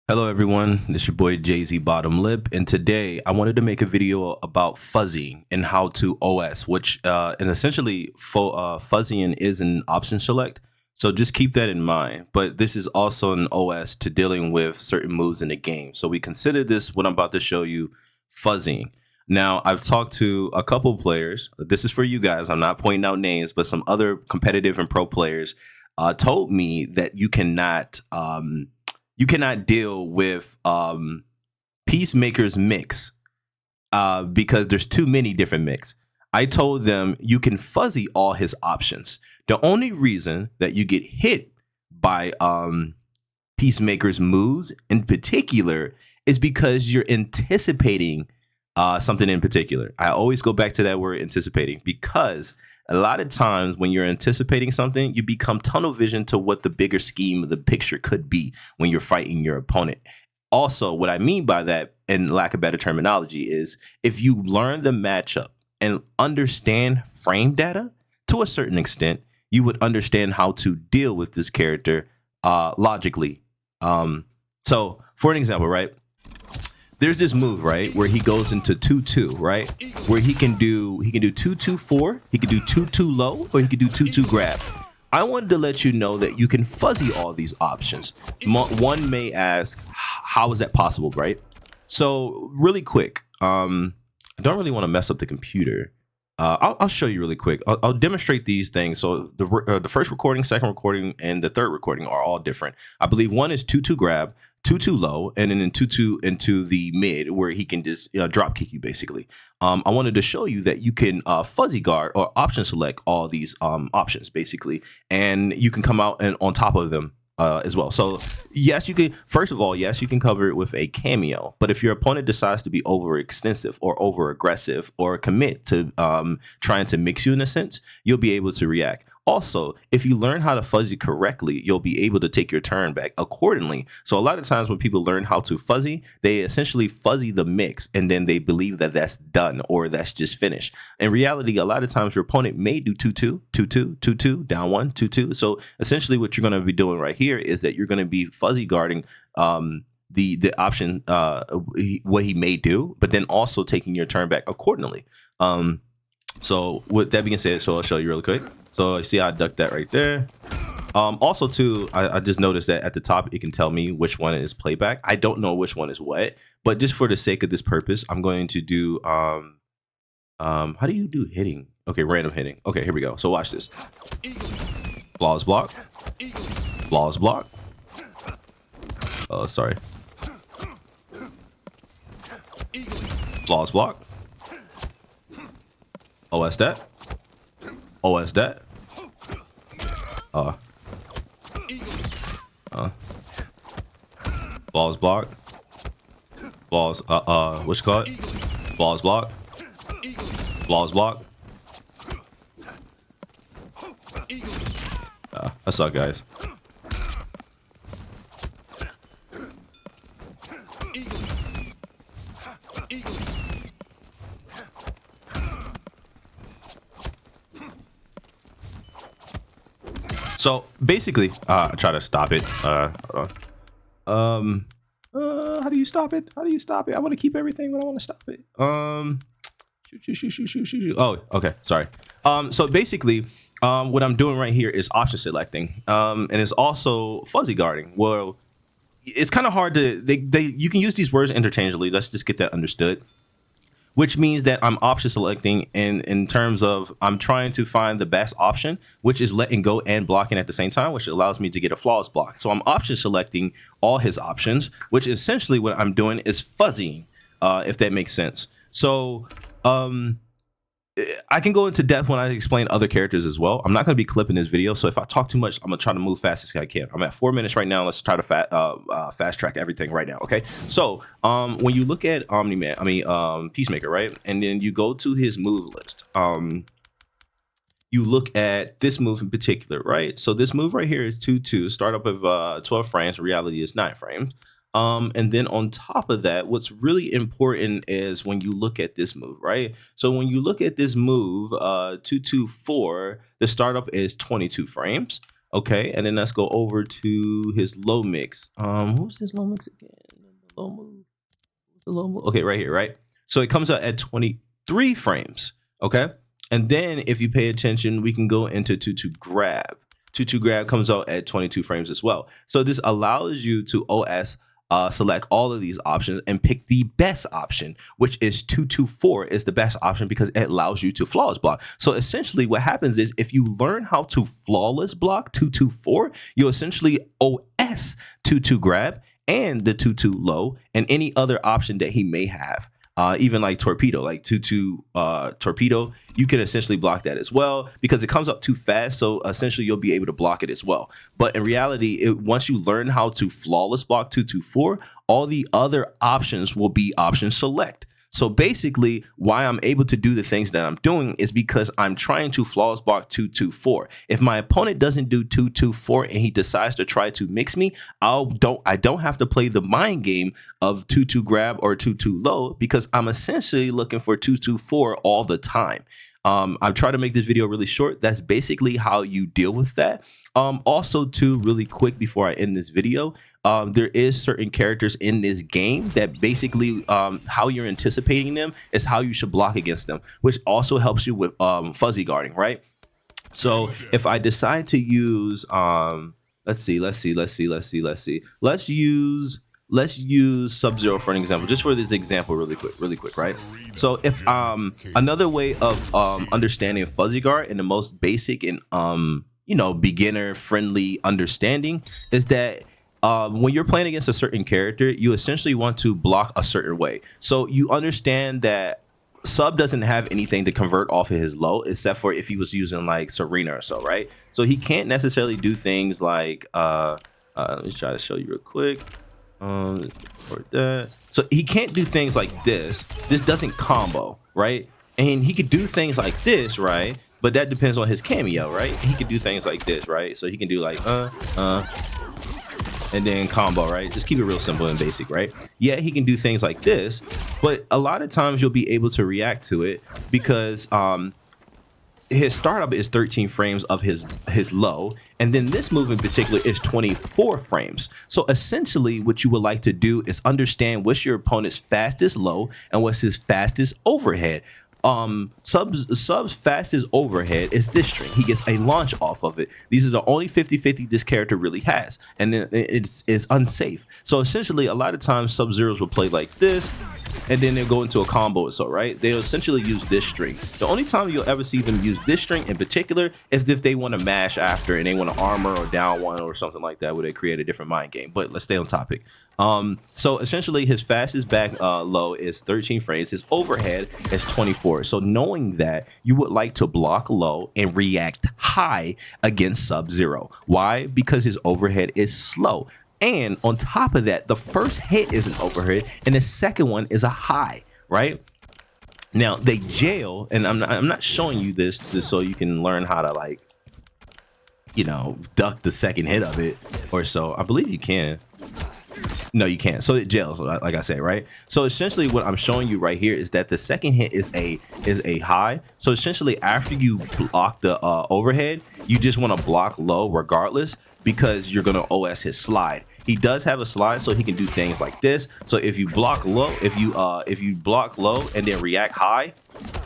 Hello everyone, this is your boy Jay-Z Bottom Lip, and today I wanted to make a video about fuzzing and how to OS, which and essentially fuzzing is an option select, so just keep that in mind. But this is also an OS to dealing with certain moves in the game. So we consider this, what I'm about to show you, fuzzing. Now, I've talked to a couple players. This is for you guys. I'm not pointing out names, but some other competitive and pro players told me that you cannot deal with Peacemaker's mix because there's too many different mix. I told them you can fuzzy all his options. The only reason that you get hit by Peacemaker's moves in particular is because you're anticipating something in particular. I always go back to that word anticipating because a lot of times when you're anticipating something, you become tunnel vision to what the bigger scheme of the picture could be when you're fighting your opponent. Also, what I mean by that, in lack of better terminology, is if you learn the matchup and understand frame data to a certain extent, you would understand how to deal with this character logically. So, for an example, right? There's this move, right, where he goes into 2-2, right? Where he can do 2-2-4, he can do 2-2 low, or he can do 2-2 grab. I wanted to let you know that you can fuzzy all these options. One may ask, how is that possible, right? So really quick, I don't really want to mess up the computer. I'll show you really quick. I'll demonstrate these things. So the first recording, second recording, and the third recording are all different. I believe one is 2-2 grab, 2-2 low, and then 2-2 into the mid where he can just drop kick you basically. I wanted to show you that you can fuzzy guard or option select all these options basically, and you can come out and on top of them as well. So yes, you can. First of all, yes, you can cover it with a cameo. But if your opponent decides to be over extensive or over aggressive or commit to trying to mix you in a sense, you'll be able to react. Also, if you learn how to fuzzy correctly, you'll be able to take your turn back accordingly. So a lot of times when people learn how to fuzzy, they essentially fuzzy the mix and then they believe that that's done or that's just finished. In reality, a lot of times your opponent may do 2-2, 2-2, 2-2, down 1, 2-2. So essentially what you're going to be doing right here is that you're going to be fuzzy guarding the option, what he may do, but then also taking your turn back accordingly. So with that being said, so I'll show you really quick. So you see how I ducked that right there. Also too, I just noticed that at the top, it can tell me which one is playback. I don't know which one is what, but just for the sake of this purpose, I'm going to do, how do you do hitting? Okay, random hitting. Okay, here we go. So watch this. Flawless block. Flawless block. Oh, sorry. Flawless block. OS that. OS that. Flawless block. Flawless, what you call it? Flawless block. Flawless block. That suck, guys. So basically, I try to stop it. How do you stop it? How do you stop it? I want to keep everything, but I want to stop it. Shoot. Oh, okay. Sorry. So basically, what I'm doing right here is option selecting, and it's also fuzzy guarding. Well, it's kind of hard to you can use these words interchangeably. Let's just get that understood. Which means that I'm option selecting in terms of I'm trying to find the best option, which is letting go and blocking at the same time, which allows me to get a flawless block. So I'm option selecting all his options, which essentially what I'm doing is fuzzying, if that makes sense. So I can go into depth when I explain other characters as well. I'm not going to be clipping this video, so if I talk too much, I'm going to try to move fast as I can. I'm at 4 minutes right now. Let's try to fast track everything right now, okay? So when you look at Peacemaker, right, and then you go to his move list, you look at this move in particular, right? So this move right here is 2-2, start up of 12 frames. In reality, it's 9 frames. And then on top of that, what's really important is when you look at this move, right? So when you look at this move, 224, the startup is 22 frames. Okay, and then let's go over to his low mix. Who's his low mix again? The low move. The low move. Okay, right here, right? So it comes out at 23 frames. Okay. And then if you pay attention, we can go into 2-2 grab. 2-2 grab comes out at 22 frames as well. So this allows you to OS select all of these options and pick the best option, which is 2-2-4 is the best option because it allows you to flawless block. So essentially what happens is if you learn how to flawless block 2-2-4, you essentially OS 2-2 grab and the 2-2 low and any other option that he may have. Even like torpedo, like 2-2 torpedo, you can essentially block that as well because it comes up too fast. So essentially you'll be able to block it as well. But in reality, once you learn how to flawless block 2-2-4, all the other options will be option select. So basically why I'm able to do the things that I'm doing is because I'm trying to flawless block 2-2-4. If my opponent doesn't do 2-2-4 and he decides to try to mix me, I don't have to play the mind game of 2-2 grab or 2-2 low because I'm essentially looking for 2-2-4 all the time. I've tried to make this video really short. That's basically how you deal with that. Also, too, really quick before I end this video, there is certain characters in this game that basically how you're anticipating them is how you should block against them, which also helps you with fuzzy guarding, right? So if I decide to use, let's use Sub-Zero for an example, just for this example really quick, right? So if another way of understanding fuzzy guard in the most basic and beginner friendly understanding is that when you're playing against a certain character, you essentially want to block a certain way. So you understand that Sub doesn't have anything to convert off of his low except for if he was using like Serena or so, right? So he can't necessarily do things like let me try to show you real quick. Or that. So he can't do things like this. This doesn't combo, right? And he could do things like this, right? But that depends on his cameo, right? He could do things like this, right? So he can do like and then combo, right? Just keep it real simple and basic, right? Yeah, he can do things like this, but a lot of times you'll be able to react to it because his startup is 13 frames of his low, and then this move in particular is 24 frames. So essentially what you would like to do is understand what's your opponent's fastest low and what's his fastest overhead. Sub's fastest overhead is this string. He gets a launch off of it. These are the only 50-50 this character really has, and then it's unsafe. So essentially a lot of times Sub-Zeros will play like this, and then they'll go into a combo or so, right? They'll essentially use this string. The only time you'll ever see them use this string in particular is if they want to mash after and they want to armor or down one or something like that, where they create a different mind game. But let's stay on topic. So essentially his fastest back low is 13 frames. His overhead is 24. So knowing that, you would like to block low and react high against Sub-Zero. Why? Because his overhead is slow. And on top of that, the first hit is an overhead and the second one is a high, right? Now they jail, and I'm not showing you this just so you can learn how to like, duck the second hit of it or so. I believe you can. No, you can't. So it jails, like I said, right? So essentially what I'm showing you right here is that the second hit is a high. So essentially after you block the overhead, you just want to block low regardless because you're going to OS his slide. He does have a slide, so he can do things like this. So if you block low, if you block low and then react high,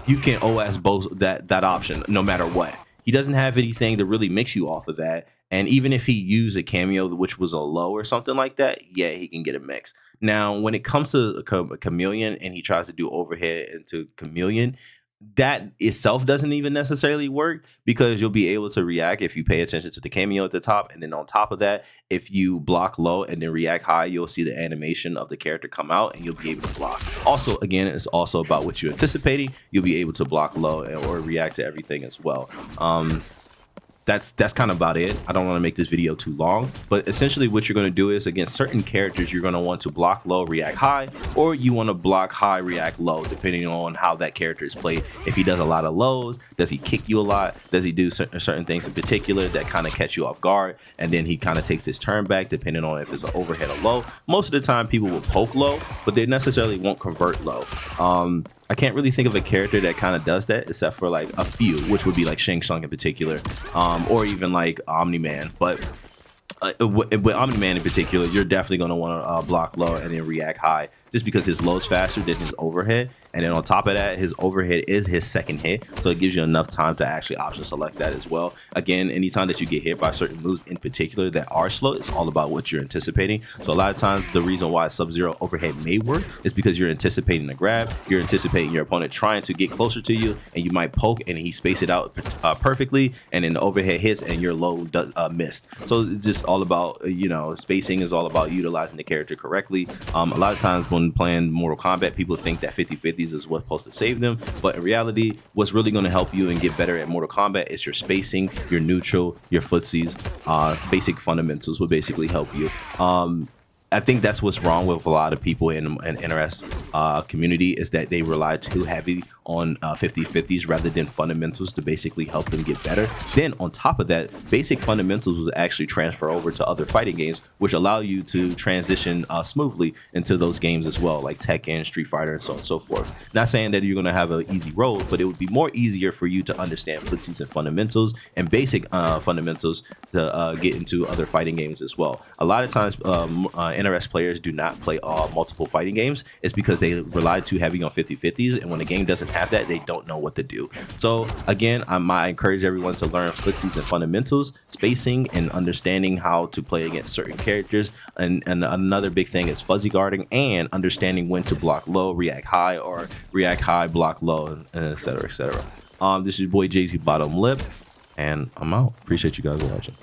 you can OS both that option no matter what. He doesn't have anything to really mix you off of that. And even if he used a cameo, which was a low or something like that, yeah, he can get a mix. Now, when it comes to a chameleon and he tries to do overhead into chameleon, that itself doesn't even necessarily work because you'll be able to react if you pay attention to the cameo at the top. And then on top of that, if you block low and then react high, you'll see the animation of the character come out and you'll be able to block. Also, again, it's also about what you're anticipating. You'll be able to block low or react to everything as well. That's kind of about it. I don't want to make this video too long, but essentially what you're going to do is against certain characters, you're going to want to block low, react high, or you want to block high, react low, depending on how that character is played. If he does a lot of lows, does he kick you a lot? Does he do certain things in particular that kind of catch you off guard? And then he kind of takes his turn back, depending on if it's an overhead or low. Most of the time people will poke low, but they necessarily won't convert low. I can't really think of a character that kind of does that, except for like a few, which would be like Shang Tsung in particular, or even like Omni-Man. But with Omni-Man in particular, you're definitely going to want to block low and then react high, just because his low's faster than his overhead. And then on top of that, his overhead is his second hit, so it gives you enough time to actually option select that as well. Again, anytime that you get hit by certain moves in particular that are slow, it's all about what you're anticipating. So a lot of times the reason why Sub-Zero overhead may work is because you're anticipating the grab, you're anticipating your opponent trying to get closer to you, and you might poke and he space it out perfectly, and then the overhead hits and your low does missed. So it's just all about, you know, spacing is all about utilizing the character correctly. A lot of times when playing Mortal Kombat, people think that 50-50s is what's supposed to save them, but in reality, what's really going to help you and get better at Mortal Kombat is your spacing, your neutral, your footsies, basic fundamentals will basically help you. I think that's what's wrong with a lot of people in NRS community, is that they rely too heavy on 50-50s rather than fundamentals to basically help them get better. Then on top of that, basic fundamentals will actually transfer over to other fighting games, which allow you to transition smoothly into those games as well, like Tekken, Street Fighter, and so on and so forth. Not saying that you're going to have an easy road, but it would be more easier for you to understand footsies and fundamentals and basic fundamentals to get into other fighting games as well. A lot of times NRS players do not play multiple fighting games. It's because they rely too heavy on 50-50s, and when the game doesn't have that, they don't know what to do. So again, I encourage everyone to learn footsies and fundamentals, spacing, and understanding how to play against certain characters. And another big thing is fuzzy guarding and understanding when to block low, react high, or react high, block low, and etc. etc. This is your boy Jay-Z Bottom Lip, and I'm out. Appreciate you guys watching.